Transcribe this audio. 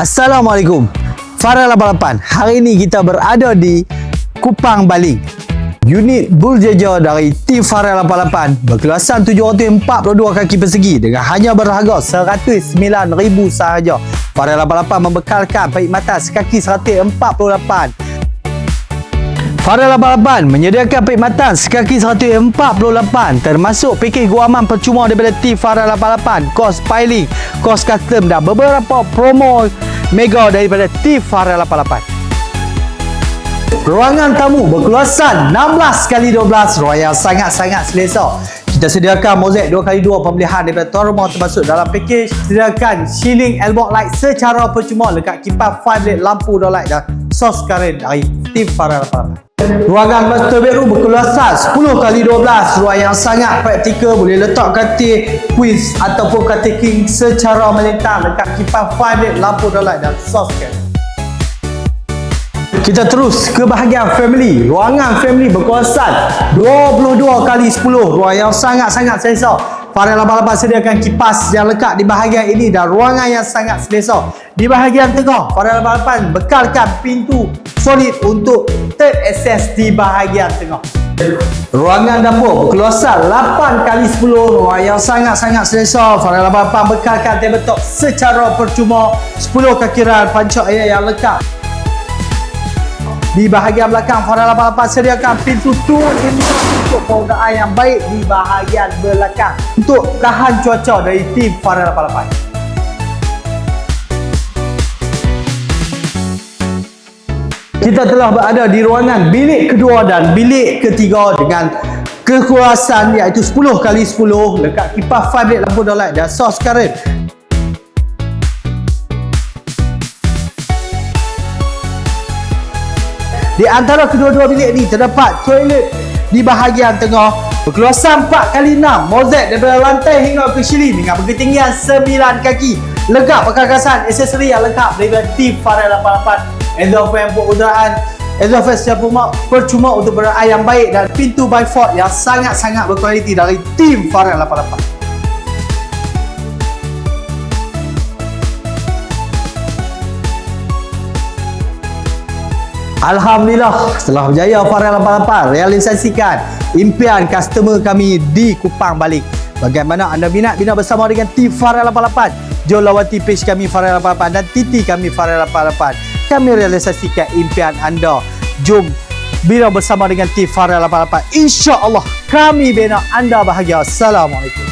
Assalamualaikum, Farel 88. Hari ini kita berada di Kupang, Bali. Unit Buljeja dari tim Farel 88 berkeluasan 742 kaki persegi dengan hanya berharga 109,000 sahaja. Farel 88 membekalkan perkhidmatan sekaki 148. Farel 88 menyediakan perkhidmatan sekaki 148 termasuk pakej guaman percuma daripada tim Farel 88, kos piling, kos custom dan beberapa promo mega daripada tim Farel 88. Ruangan tamu berkeluasan 16x12, royal sangat-sangat selesa. Kita sediakan mozaik 2x2 pembelian daripada tuan rumah termasuk dalam pakej. Sediakan ceiling elbow light secara percuma, lekat kipas 5 LED lampu down light dan sos karen dari tim Farel 88. Ruangan master bedroom berkeluasan 10x12, ruang yang sangat praktikal, boleh letak katil queen ataupun katil king secara melintang, lekat kipas 5 LED lampu down light dan sos karen. Kita terus ke bahagian family. Ruangan family berkuasaan 22x10, ruang yang sangat-sangat selesa. Farel 88 sediakan kipas yang lekat di bahagian ini dan ruangan yang sangat selesa. Di bahagian tengah, Farel 88 bekalkan pintu solid untuk third access di bahagian tengah. Ruangan dapur berkeluasan 8x10, ruang yang sangat-sangat selesa. Farel 88 bekalkan tabletop secara percuma, 10 kakiran panca air yang lekat. Di bahagian belakang, Farel 88 sediakan pintu two-in untuk penggunaan yang baik di bahagian belakang untuk tahan cuaca dari tim Farel 88. Kita telah berada di ruangan bilik kedua dan bilik ketiga dengan kekuasaan iaitu 10x10, lekat kipas 5 LED lampu down light dan sos karen. Di antara kedua-dua bilik ini terdapat toilet di bahagian tengah berkeluasan 4x6, mozaik daripada lantai hingga ke ceiling dengan ketinggian 9 kaki. Lengkap perkakasan aksesori yang lengkap daripada tim Farel 88. Exhaust fan untuk udaraan, exhaust fan secara percuma untuk berair yang baik dan pintu bifold yang sangat-sangat berkualiti dari tim Farel 88. Alhamdulillah, setelah berjaya Farel 88 realisasikan impian customer kami di Kupang, Bali. Bagaimana anda minat bina bersama dengan tim Farel 88? Jom lawati page kami Farel 88 dan titi kami Farel 88. Kami realisasikan impian anda. Jom bina bersama dengan tim Farel 88. InsyaAllah kami bina anda bahagia. Assalamualaikum.